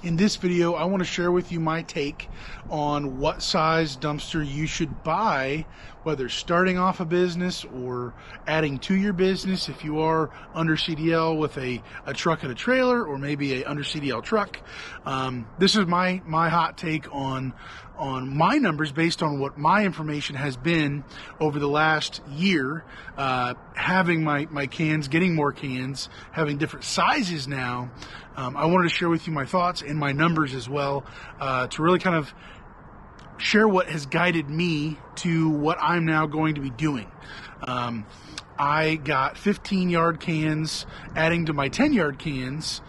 In this video, I want to share with you my take on what size dumpster you should buy, whether starting off a business or adding to your business. If you are under CDL with a truck and a trailer, or maybe a under CDL truck, this is my hot take on my numbers based on what my information has been over the last year, having my cans, getting more cans, having different sizes now. I wanted to share with you my thoughts and my numbers as well, to really kind of share what has guided me to what I'm now going to be doing. I got 15-yard cans adding to my 10-yard cans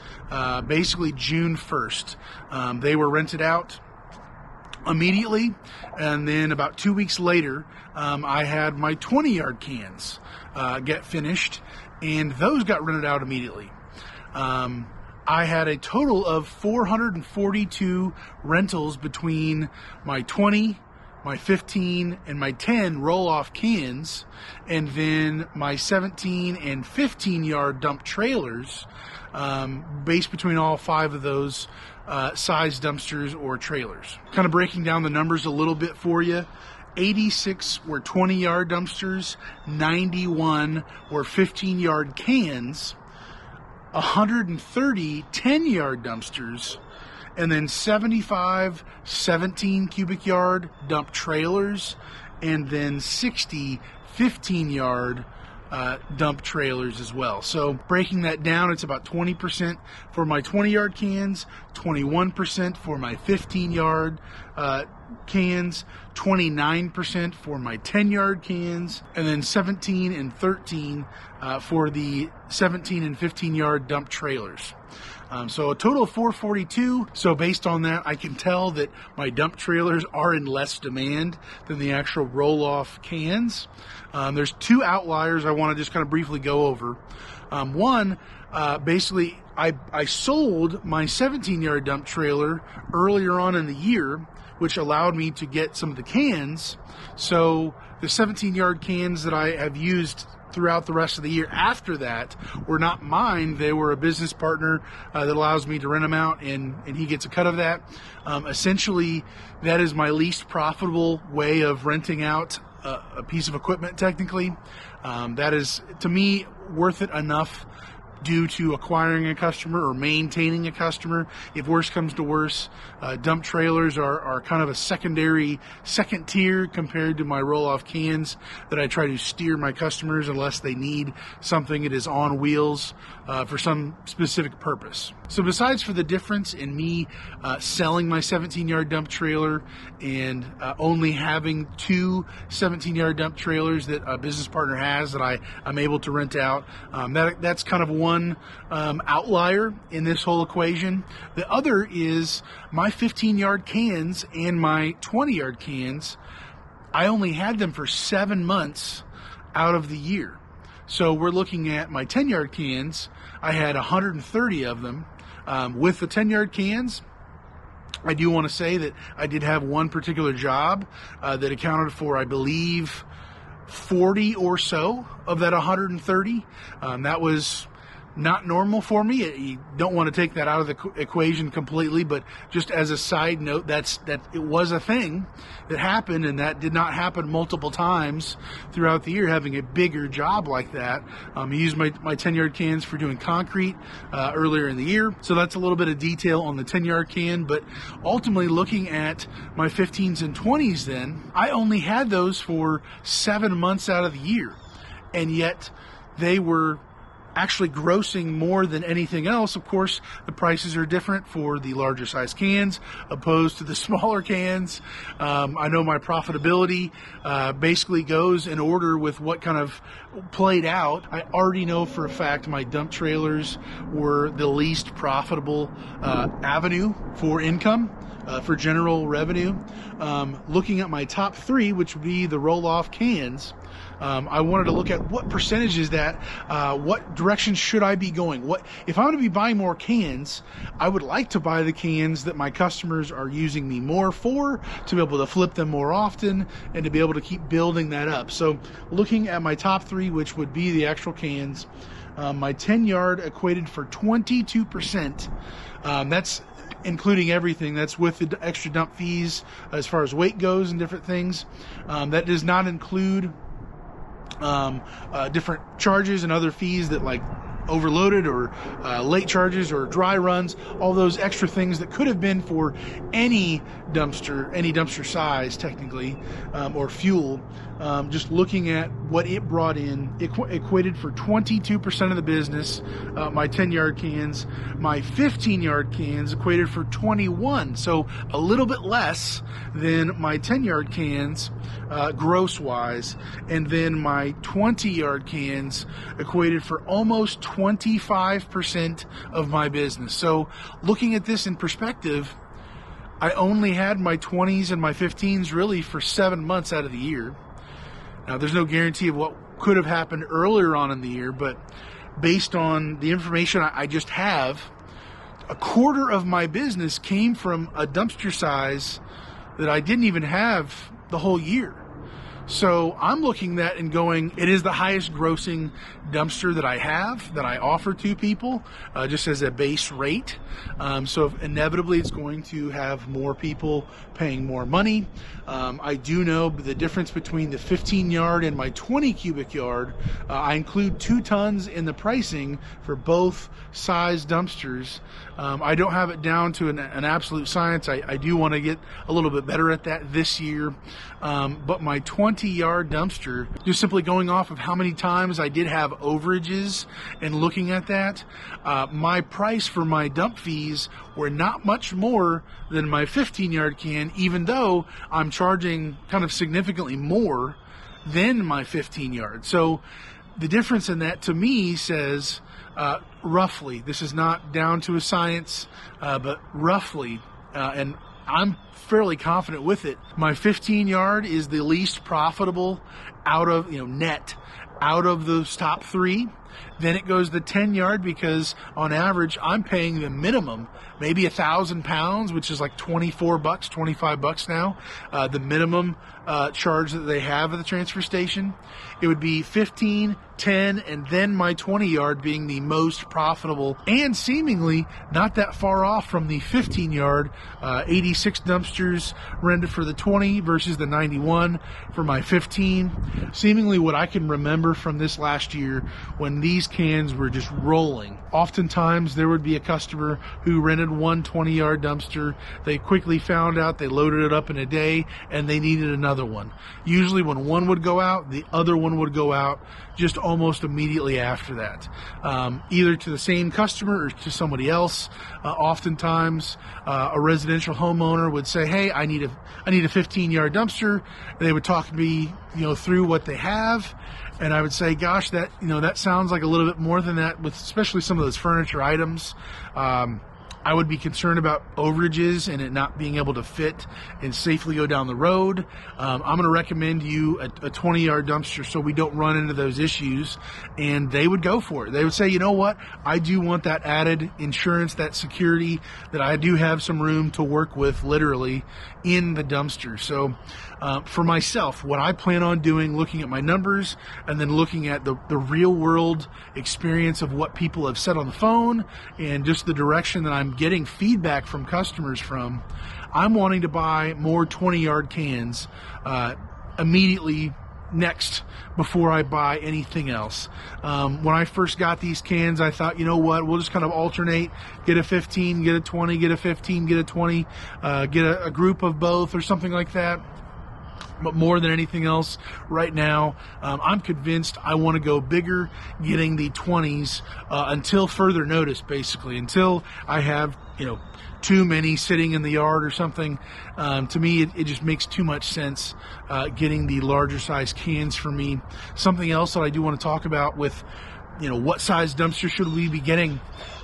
basically June 1st. They were rented out immediately, and then about 2 weeks later, I had my 20-yard cans get finished, and those got rented out immediately. I had a total of 442 rentals between my 20, my 15, and my 10 roll-off cans, and then my 17 and 15-yard dump trailers, based between all 5 of those size dumpsters or trailers. Kind of breaking down the numbers a little bit for you. 86 were 20-yard dumpsters, 91 were 15-yard cans, 130 10-yard dumpsters, and then 75 17 cubic yard dump trailers, and then 60 15-yard dump trailers as well. So breaking that down, it's about 20% for my 20-yard cans, 21% for my 15-yard cans, 29% for my 10-yard cans, and then 17 and 13 for the 17 and 15-yard dump trailers. So a total of 442. So based on that, I can tell that my dump trailers are in less demand than the actual roll-off cans. There's 2 outliers I want to just kind of briefly go over. One, basically, I sold my 17-yard dump trailer earlier on in the year, which allowed me to get some of the cans. So the 17-yard cans that I have used throughout the rest of the year after that were not mine. They were a business partner that allows me to rent them out, and he gets a cut of that. Essentially, that is my least profitable way of renting out a piece of equipment, technically. That is, to me, worth it enough due to acquiring a customer or maintaining a customer. If worse comes to worse, dump trailers are kind of a second tier compared to my roll-off cans that I try to steer my customers unless they need something that is on wheels for some specific purpose. So besides for the difference in me selling my 17-yard dump trailer and only having 2 17-yard dump trailers that a business partner has that I'm able to rent out, that's kind of one outlier in this whole equation. The other is my 15-yard cans and my 20-yard cans. I only had them for 7 months out of the year. So we're looking at my 10-yard cans. I had 130 of them. With the 10-yard cans, I do want to say that I did have one particular job that accounted for, I believe, 40 or so of that 130. That was not normal for me. You don't want to take that out of the equation completely, but just as a side note, that it was a thing that happened, and that did not happen multiple times throughout the year, having a bigger job like that. I used my 10-yard cans for doing concrete earlier in the year, so that's a little bit of detail on the 10-yard can. But ultimately, looking at my 15s and 20s, then I only had those for 7 months out of the year, and yet they were actually grossing more than anything else. Of course, the prices are different for the larger size cans opposed to the smaller cans. I know my profitability basically goes in order with what kind of played out. I already know for a fact my dump trailers were the least profitable avenue for income, for general revenue. Looking at my top 3, which would be the roll-off cans, I wanted to look at what percentage is that, what direction should I be going? If I'm going to be buying more cans, I would like to buy the cans that my customers are using me more for, to be able to flip them more often and to be able to keep building that up. So looking at my top 3, which would be the actual cans, my 10-yard equated for 22%. That's including everything. That's with the extra dump fees as far as weight goes and different things. That does not include different charges and other fees that like overloaded or late charges or dry runs, all those extra things that could have been for any dumpster size technically, or fuel. Just looking at what it brought in, it equated for 22% of the business. My 10-yard cans, my 15-yard cans equated for 21, so a little bit less than my 10-yard cans gross wise, and then my 20-yard cans equated for almost 25% of my business. So looking at this in perspective, I only had my 20s and my 15s really for 7 months out of the year. Now, there's no guarantee of what could have happened earlier on in the year, but based on the information I just have, a quarter of my business came from a dumpster size that I didn't even have the whole year. So I'm looking at and going, it is the highest grossing dumpster that I have, that I offer to people, just as a base rate. So inevitably it's going to have more people paying more money. I do know the difference between the 15-yard and my 20 cubic yard. I include 2 tons in the pricing for both size dumpsters. I don't have it down to an absolute science. I do want to get a little bit better at that this year. But my 20-yard dumpster, just simply going off of how many times I did have overages and looking at that, my price for my dump fees were not much more than my 15-yard can, even though I'm charging kind of significantly more than my 15-yard. So the difference in that to me says, roughly, this is not down to a science, but roughly, and I'm fairly confident with it, my 15-yard is the least profitable out of, net out of those top 3. Then it goes the 10-yard because on average I'm paying the minimum, maybe 1,000 pounds, which is like $24, $25 now, the minimum charge that they have at the transfer station. It would be 15, 10, and then my 20-yard being the most profitable, and seemingly not that far off from the 15-yard. 86 dumpsters rented for the 20 versus the 91 for my 15. Seemingly what I can remember from this last year when these cans were just rolling. Oftentimes there would be a customer who rented one 20-yard dumpster. They quickly found out they loaded it up in a day and they needed another one. Usually when one would go out, the other one would go out just almost immediately after that, either to the same customer or to somebody else. Oftentimes a residential homeowner would say, hey, I need a 15-yard dumpster. They would talk to me through what they have, and I would say, gosh, that that sounds like a little bit more than that, with especially some of those furniture items. I would be concerned about overages and it not being able to fit and safely go down the road. I'm going to recommend you a 20-yard dumpster so we don't run into those issues. And they would go for it. They would say, you know what? I do want that added insurance, that security, that I do have some room to work with literally in the dumpster. So for myself, what I plan on doing, looking at my numbers and then looking at the real world experience of what people have said on the phone and just the direction that I'm getting feedback from customers from, I'm wanting to buy more 20-yard cans immediately next before I buy anything else. When I first got these cans, I thought, you know what, we'll just kind of alternate, get a 15, get a 20, get a 15, get a 20, get a group of both or something like that. But more than anything else right now, I'm convinced I want to go bigger, getting the 20s until further notice, basically, until I have, too many sitting in the yard or something. To me, it just makes too much sense getting the larger size cans for me. Something else that I do want to talk about with, what size dumpster should we be getting?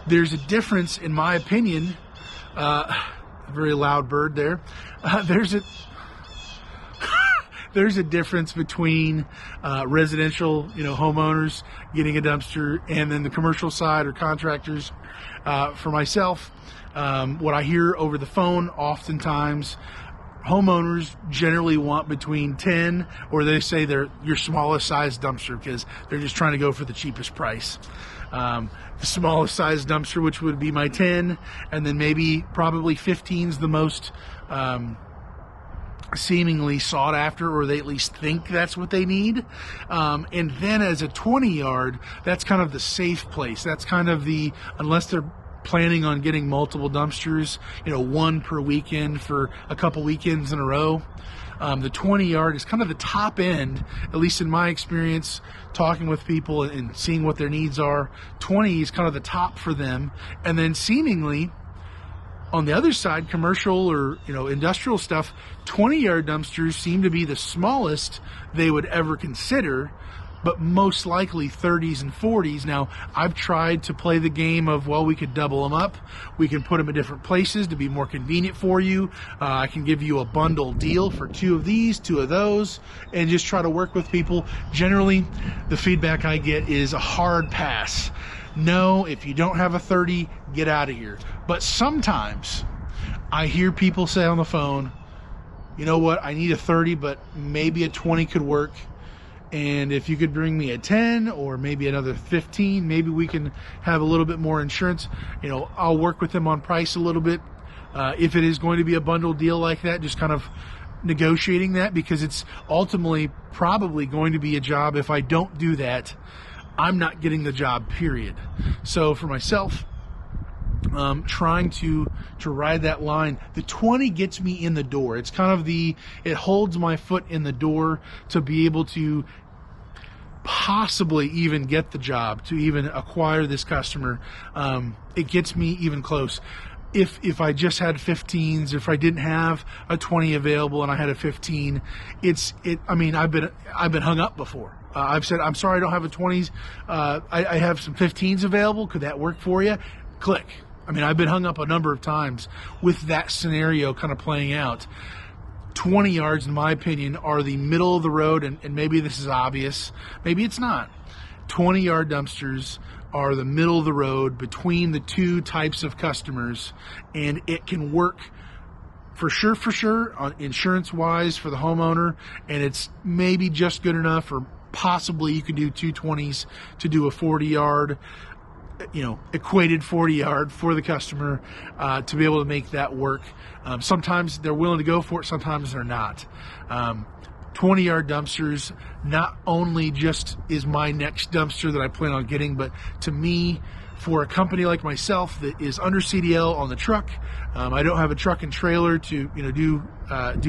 There's a difference, in my opinion. Very loud bird there. There's a difference between residential, homeowners getting a dumpster and then the commercial side or contractors. For myself, what I hear over the phone, oftentimes homeowners generally want between 10, or they say they're your smallest size dumpster because they're just trying to go for the cheapest price. The smallest size dumpster, which would be my 10, and then maybe probably 15's the most seemingly sought after, or they at least think that's what they need. And then as a 20 yard, that's kind of the safe place. That's kind of the, unless they're planning on getting multiple dumpsters, one per weekend for a couple weekends in a row. The 20 yard is kind of the top end, at least in my experience, talking with people and seeing what their needs are. 20 is kind of the top for them. And then seemingly, on the other side, commercial or industrial stuff, 20-yard dumpsters seem to be the smallest they would ever consider, but most likely 30s and 40s. Now, I've tried to play the game of, well, we could double them up. We can put them in different places to be more convenient for you. I can give you a bundle deal for 2 of these, 2 of those, and just try to work with people. Generally, the feedback I get is a hard pass. No, if you don't have a 30, get out of here. But sometimes I hear people say on the phone, you know what, I need a 30, but maybe a 20 could work. And if you could bring me a 10 or maybe another 15, maybe we can have a little bit more insurance. I'll work with them on price a little bit. If it is going to be a bundle deal like that, just kind of negotiating that, because it's ultimately probably going to be a job. If I don't do that, I'm not getting the job, period. So for myself, trying to ride that line, the 20 gets me in the door. It's kind of it holds my foot in the door to be able to possibly even get the job, to even acquire this customer. It gets me even close. If I just had 15s, if I didn't have a 20 available and I had a 15, I mean, I've been hung up before. I've said, I'm sorry, I don't have a 20s. I have some 15s available. Could that work for you? Click. I mean, I've been hung up a number of times with that scenario kind of playing out. 20 yards, in my opinion, are the middle of the road, and maybe this is obvious, maybe it's not. 20-yard dumpsters are the middle of the road between the 2 types of customers, and it can work for sure, on insurance-wise for the homeowner, and it's maybe just good enough, or possibly you can do 2 20s to do a 40-yard, equated 40-yard for the customer, to be able to make that work. Sometimes they're willing to go for it, sometimes they're not. 20-yard dumpsters not only just is my next dumpster that I plan on getting, but to me, for a company like myself that is under CDL on the truck, I don't have a truck and trailer to do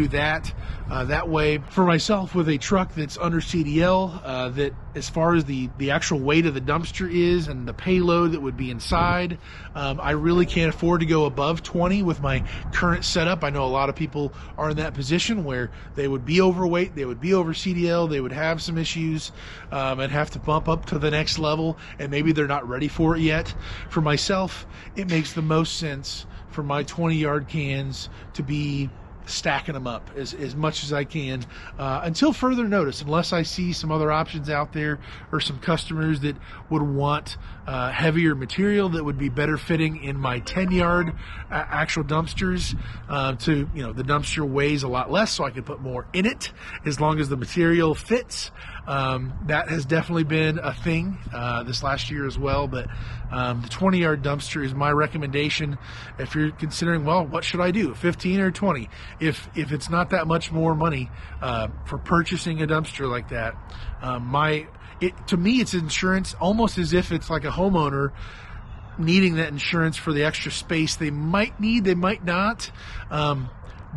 that that way. For myself with a truck that's under CDL, that as far as the actual weight of the dumpster is and the payload that would be inside, I really can't afford to go above 20 with my current setup. I know a lot of people are in that position where they would be overweight, they would be over CDL, they would have some issues, and have to bump up to the next level, and maybe they're not ready for it yet. For myself, it makes the most sense for my 20-yard cans to be stacking them up as much as I can until further notice, unless I see some other options out there or some customers that would want heavier material that would be better fitting in my 10-yard actual dumpsters. The dumpster weighs a lot less, so I can put more in it as long as the material fits. That has definitely been a thing this last year as well, but the 20-yard dumpster is my recommendation if you're considering, well, what should I do, 15 or 20? If it's not that much more money for purchasing a dumpster like that, to me it's insurance, almost as if it's like a homeowner needing that insurance for the extra space they might need, they might not.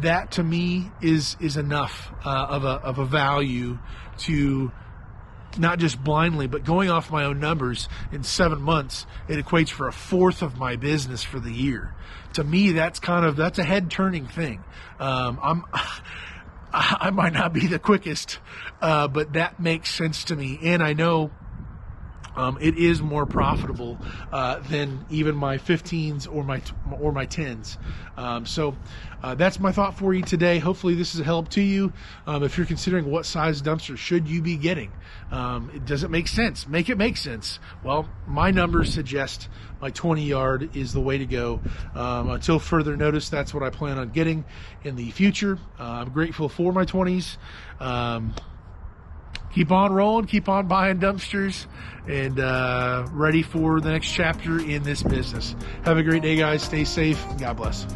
That to me is enough of a value to not just blindly, but going off my own numbers. In 7 months, it equates for 1/4 of my business for the year. To me, that's a head turning thing. I might not be the quickest, but that makes sense to me, and I know it is more profitable than even my 15s or my 10s. So that's my thought for you today. Hopefully this is a help to you. If you're considering what size dumpster should you be getting, does it make sense? Make it make sense. Well, my numbers suggest my 20-yard is the way to go. Until further notice, that's what I plan on getting in the future. I'm grateful for my 20s. keep on rolling, keep on buying dumpsters, and ready for the next chapter in this business. Have a great day, guys. Stay safe. God bless.